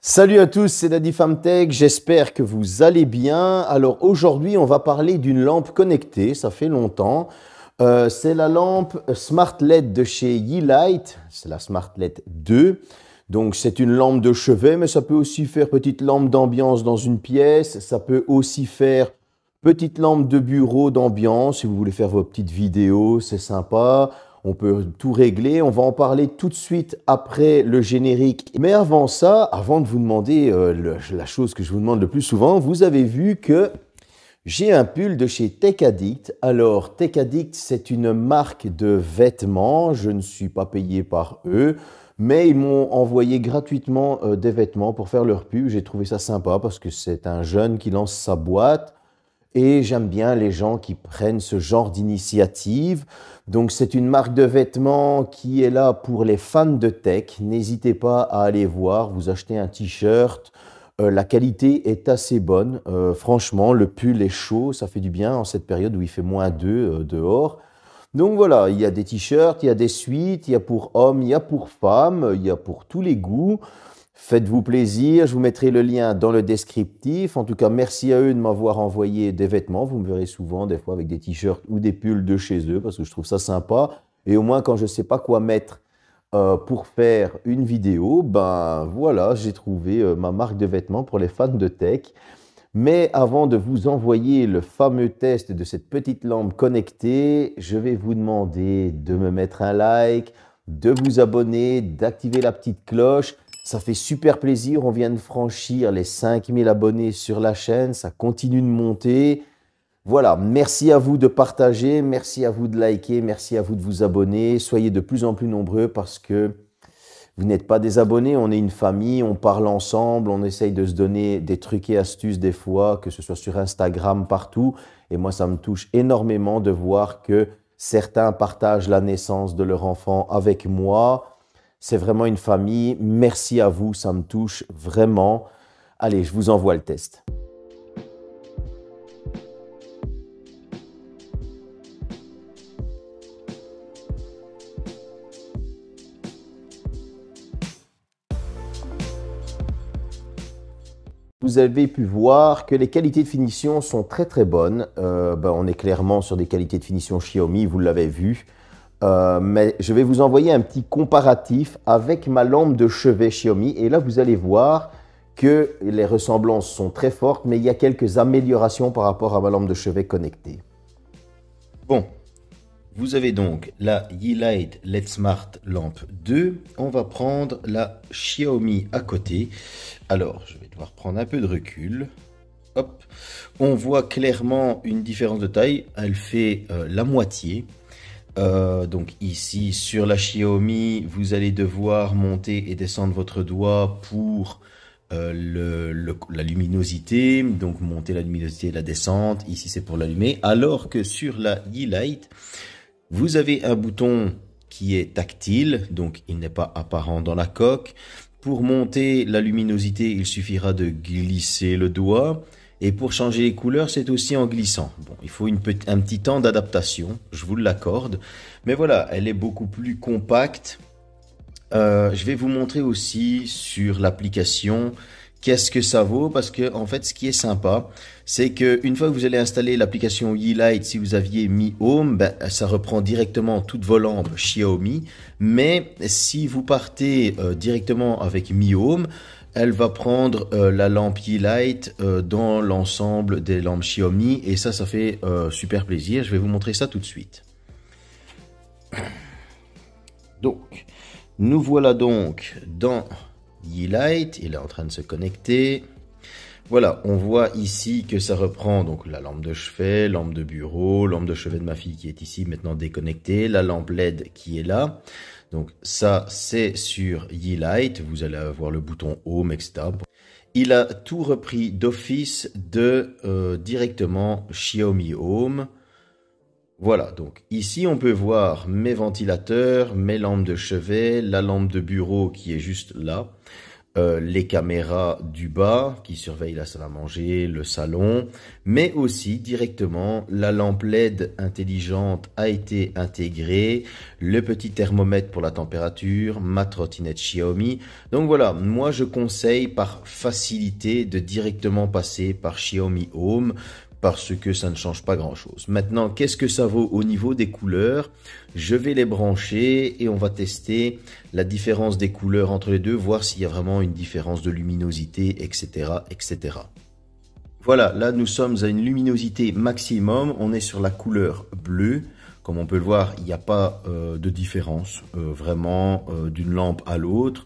Salut à tous, c'est Daddy Famtech, j'espère que vous allez bien. Alors aujourd'hui, on va parler d'une lampe connectée, ça fait longtemps. C'est la lampe Smart LED de chez Yeelight, c'est la Smart LED 2. Donc c'est une lampe de chevet, mais ça peut aussi faire petite lampe d'ambiance dans une pièce. Ça peut aussi faire petite lampe de bureau d'ambiance, si vous voulez faire vos petites vidéos, c'est sympa. On peut tout régler. On va en parler tout de suite après le générique. Mais avant ça, avant de vous demander la chose que je vous demande le plus souvent, vous avez vu que j'ai un pull de chez Tech Addict. Alors, Tech Addict, c'est une marque de vêtements. Je ne suis pas payé par eux, mais ils m'ont envoyé gratuitement des vêtements pour faire leur pub. J'ai trouvé ça sympa parce que c'est un jeune qui lance sa boîte. Et j'aime bien les gens qui prennent ce genre d'initiative. Donc c'est une marque de vêtements qui est là pour les fans de tech. N'hésitez pas à aller voir, vous achetez un t-shirt. La qualité est assez bonne. Franchement, le pull est chaud, ça fait du bien en cette période où il fait -2 dehors. Donc voilà, il y a des t-shirts, il y a des suites, il y a pour hommes, il y a pour femmes, il y a pour tous les goûts. Faites-vous plaisir, je vous mettrai le lien dans le descriptif. En tout cas, merci à eux de m'avoir envoyé des vêtements. Vous me verrez souvent, des fois, avec des t-shirts ou des pulls de chez eux, parce que je trouve ça sympa. Et au moins, quand je ne sais pas quoi mettre pour faire une vidéo, ben voilà, j'ai trouvé ma marque de vêtements pour les fans de tech. Mais avant de vous envoyer le fameux test de cette petite lampe connectée, je vais vous demander de me mettre un like, de vous abonner, d'activer la petite cloche. Ça fait super plaisir, on vient de franchir les 5000 abonnés sur la chaîne, ça continue de monter. Voilà, merci à vous de partager, merci à vous de liker, merci à vous de vous abonner. Soyez de plus en plus nombreux parce que vous n'êtes pas des abonnés, on est une famille, on parle ensemble, on essaye de se donner des trucs et astuces des fois, que ce soit sur Instagram, partout. Et moi, ça me touche énormément de voir que certains partagent la naissance de leur enfant avec moi. C'est vraiment une famille. Merci à vous, ça me touche vraiment. Allez, je vous envoie le test. Vous avez pu voir que les qualités de finition sont très très bonnes. On est clairement sur des qualités de finition Xiaomi, vous l'avez vu. Mais je vais vous envoyer un petit comparatif avec ma lampe de chevet Xiaomi. Et là, vous allez voir que les ressemblances sont très fortes, mais il y a quelques améliorations par rapport à ma lampe de chevet connectée. Bon, vous avez donc la Yeelight LED Smart Lampe 2. On va prendre la Xiaomi à côté. Alors, je vais devoir prendre un peu de recul. Hop, on voit clairement une différence de taille. Elle fait la moitié. Donc ici, sur la Xiaomi, vous allez devoir monter et descendre votre doigt pour la luminosité. Donc monter la luminosité et la descente. Ici, c'est pour l'allumer. Alors que sur la Yeelight, vous avez un bouton qui est tactile, donc il n'est pas apparent dans la coque. Pour monter la luminosité, il suffira de glisser le doigt. Et pour changer les couleurs, c'est aussi en glissant. Bon, il faut un petit temps d'adaptation, je vous l'accorde. Mais voilà, elle est beaucoup plus compacte. Je vais vous montrer aussi sur l'application qu'est-ce que ça vaut, parce que en fait, ce qui est sympa, c'est que une fois que vous allez installer l'application Yeelight, si vous aviez Mi Home, ben, ça reprend directement toutes vos lampes Xiaomi. Mais si vous partez directement avec Mi Home, elle va prendre la lampe Yeelight dans l'ensemble des lampes Xiaomi, et ça fait super plaisir. Je vais vous montrer ça tout de suite. Donc, nous voilà donc dans Yeelight, il est en train de se connecter. Voilà, on voit ici que ça reprend donc la lampe de chevet, lampe de bureau, lampe de chevet de ma fille qui est ici maintenant déconnectée, la lampe LED qui est là. Donc ça, c'est sur Yeelight, vous allez avoir le bouton Home, etc. Il a tout repris d'office de directement Xiaomi Home. Voilà, donc ici on peut voir mes ventilateurs, mes lampes de chevet, la lampe de bureau qui est juste là. les caméras du bas qui surveillent la salle à manger, le salon, mais aussi directement la lampe LED intelligente a été intégrée, le petit thermomètre pour la température, ma trottinette Xiaomi. Donc voilà, moi je conseille par facilité de directement passer par Xiaomi Home, parce que ça ne change pas grand-chose. Maintenant, qu'est-ce que ça vaut au niveau des couleurs? Je vais les brancher et on va tester la différence des couleurs entre les deux, voir s'il y a vraiment une différence de luminosité, etc., etc. Voilà, là nous sommes à une luminosité maximum, on est sur la couleur bleue. Comme on peut le voir, il n'y a pas de différence vraiment d'une lampe à l'autre.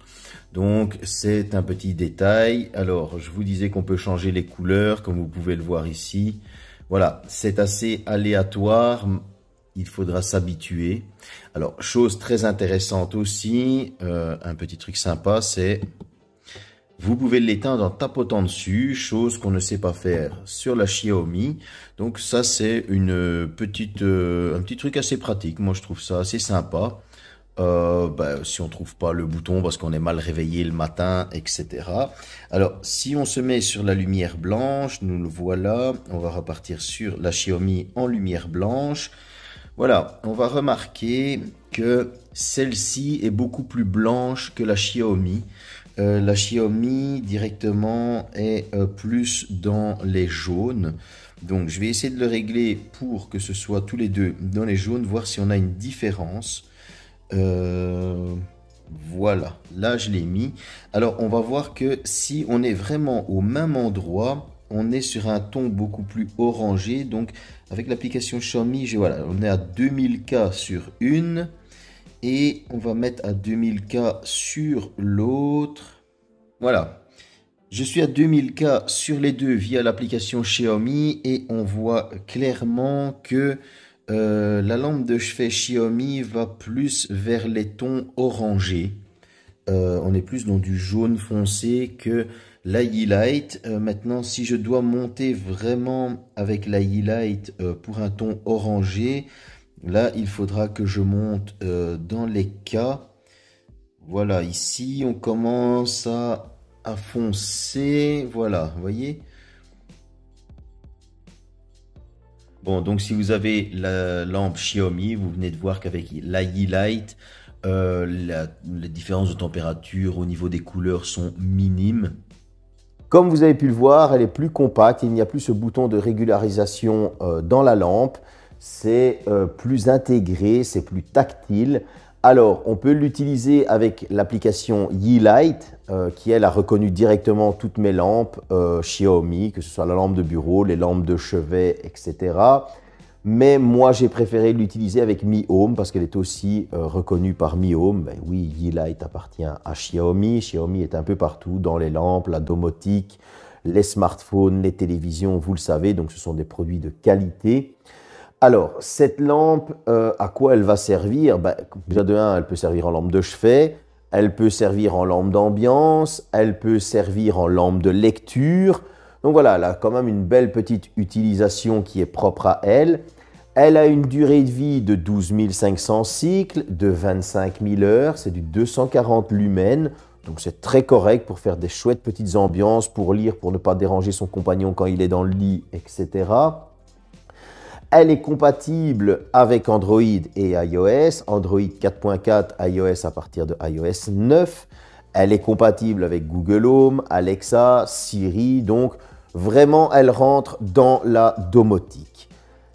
Donc c'est un petit détail. Alors je vous disais qu'on peut changer les couleurs comme vous pouvez le voir ici. Voilà, c'est assez aléatoire. Il faudra s'habituer. Alors chose très intéressante aussi, un petit truc sympa, c'est vous pouvez l'éteindre en tapotant dessus, chose qu'on ne sait pas faire sur la Xiaomi. Donc ça c'est un petit truc assez pratique. Moi je trouve ça assez sympa. Si on trouve pas le bouton parce qu'on est mal réveillé le matin, etc. Alors, si on se met sur la lumière blanche, nous le voilà, on va repartir sur la Xiaomi en lumière blanche. Voilà, on va remarquer que celle-ci est beaucoup plus blanche que la Xiaomi. La Xiaomi directement est plus dans les jaunes. Donc, je vais essayer de le régler pour que ce soit tous les deux dans les jaunes, voir si on a une différence. Voilà, là je l'ai mis. Alors on va voir que si on est vraiment au même endroit, on est sur un ton beaucoup plus orangé. Donc avec l'application Xiaomi, voilà, on est à 2000K sur une et on va mettre à 2000K sur l'autre. Voilà, je suis à 2000K sur les deux via l'application Xiaomi et on voit clairement que la lampe de chevet Xiaomi va plus vers les tons orangés. On est plus dans du jaune foncé que la Yeelight. Maintenant, si je dois monter vraiment avec la Yeelight pour un ton orangé, là, il faudra que je monte dans les cas. Voilà, ici, on commence à foncer. Voilà, vous voyez? Bon, donc si vous avez la lampe Xiaomi, vous venez de voir qu'avec la Yeelight, les différences de température au niveau des couleurs sont minimes. Comme vous avez pu le voir, elle est plus compacte, il n'y a plus ce bouton de régularisation dans la lampe, c'est plus intégré, c'est plus tactile. Alors, on peut l'utiliser avec l'application Yeelight, qui elle a reconnu directement toutes mes lampes Xiaomi, que ce soit la lampe de bureau, les lampes de chevet, etc. Mais moi, j'ai préféré l'utiliser avec Mi Home parce qu'elle est aussi reconnue par Mi Home. Ben oui, Yeelight appartient à Xiaomi. Xiaomi est un peu partout dans les lampes, la domotique, les smartphones, les télévisions, vous le savez. Donc, ce sont des produits de qualité. Alors, cette lampe, à quoi elle va servir? Déjà de 1, elle peut servir en lampe de chevet, elle peut servir en lampe d'ambiance, elle peut servir en lampe de lecture. Donc voilà, elle a quand même une belle petite utilisation qui est propre à elle. Elle a une durée de vie de 12 500 cycles, de 25 000 heures, c'est du 240 lumens. Donc c'est très correct pour faire des chouettes petites ambiances, pour lire, pour ne pas déranger son compagnon quand il est dans le lit, etc. Elle est compatible avec Android et iOS, Android 4.4, iOS à partir de iOS 9. Elle est compatible avec Google Home, Alexa, Siri, donc vraiment elle rentre dans la domotique.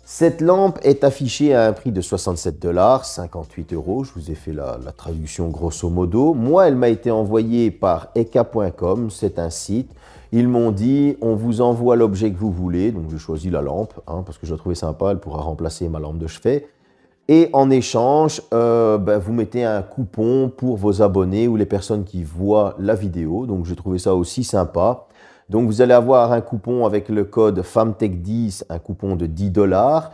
Cette lampe est affichée à un prix de 67 $, 58 €. Je vous ai fait la traduction grosso modo. Moi, elle m'a été envoyée par eka.com, c'est un site. Ils m'ont dit, on vous envoie l'objet que vous voulez. Donc, j'ai choisi la lampe, parce que je la trouvais sympa. Elle pourra remplacer ma lampe de chevet. Et en échange, vous mettez un coupon pour vos abonnés ou les personnes qui voient la vidéo. Donc, j'ai trouvé ça aussi sympa. Donc, vous allez avoir un coupon avec le code FAMTECH10, un coupon de 10 $.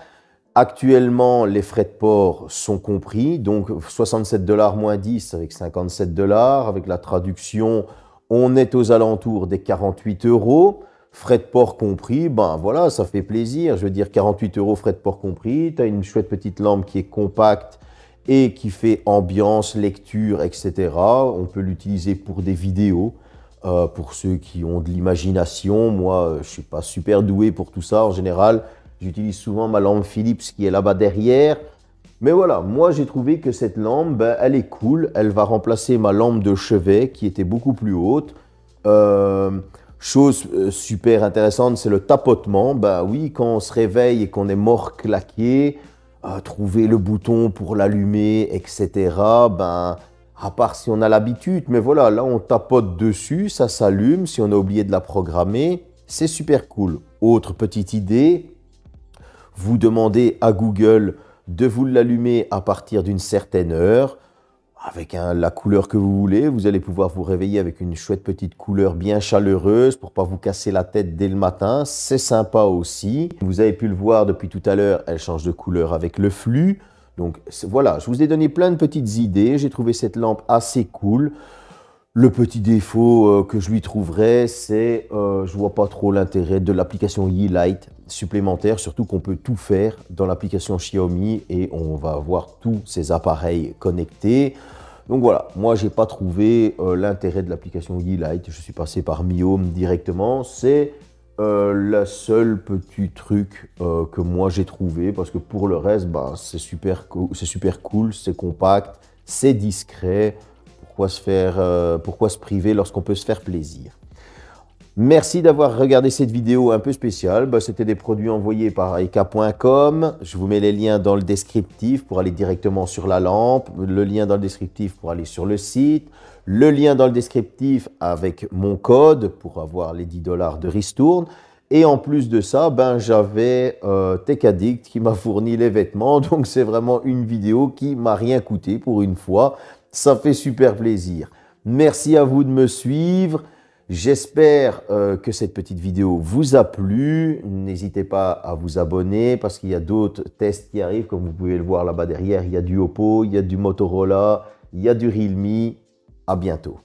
Actuellement, les frais de port sont compris. Donc, 67 $ moins 10 avec 57 $. Avec la traduction, on est aux alentours des 48 €. Frais de port compris, voilà, ça fait plaisir. Je veux dire, 48 € frais de port compris. Tu as une chouette petite lampe qui est compacte et qui fait ambiance, lecture, etc. On peut l'utiliser pour des vidéos. pour ceux qui ont de l'imagination. Moi, je ne suis pas super doué pour tout ça. En général, j'utilise souvent ma lampe Philips qui est là-bas derrière. Mais voilà, moi j'ai trouvé que cette lampe, ben, elle est cool. Elle va remplacer ma lampe de chevet qui était beaucoup plus haute. Chose super intéressante, c'est le tapotement. Ben oui, quand on se réveille et qu'on est mort claqué, trouver le bouton pour l'allumer, etc. Ben, à part si on a l'habitude, mais voilà, là on tapote dessus, ça s'allume. Si on a oublié de la programmer, c'est super cool. Autre petite idée, vous demandez à Google de vous l'allumer à partir d'une certaine heure, avec la couleur que vous voulez. Vous allez pouvoir vous réveiller avec une chouette petite couleur bien chaleureuse pour ne pas vous casser la tête dès le matin. C'est sympa aussi. Vous avez pu le voir depuis tout à l'heure, elle change de couleur avec le flux. Donc voilà, je vous ai donné plein de petites idées. J'ai trouvé cette lampe assez cool. Le petit défaut que je lui trouverais, c'est je ne vois pas trop l'intérêt de l'application Yeelight supplémentaire, surtout qu'on peut tout faire dans l'application Xiaomi et on va avoir tous ces appareils connectés. Donc voilà, moi je n'ai pas trouvé l'intérêt de l'application Yeelight. Je suis passé par Mi-Home directement. C'est le seul petit truc que moi j'ai trouvé, parce que pour le reste, bah, c'est super cool, c'est compact, c'est discret. Pourquoi se priver lorsqu'on peut se faire plaisir? Merci d'avoir regardé cette vidéo un peu spéciale. C'était des produits envoyés par eka.com. Je vous mets les liens dans le descriptif pour aller directement sur la lampe, le lien dans le descriptif pour aller sur le site, le lien dans le descriptif avec mon code pour avoir les 10 $ de ristourne. Et en plus de ça, j'avais Tech Addict qui m'a fourni les vêtements. Donc c'est vraiment une vidéo qui m'a rien coûté pour une fois. Ça fait super plaisir. Merci à vous de me suivre. J'espère que cette petite vidéo vous a plu. N'hésitez pas à vous abonner parce qu'il y a d'autres tests qui arrivent. Comme vous pouvez le voir là-bas derrière, il y a du Oppo, il y a du Motorola, il y a du Realme. À bientôt.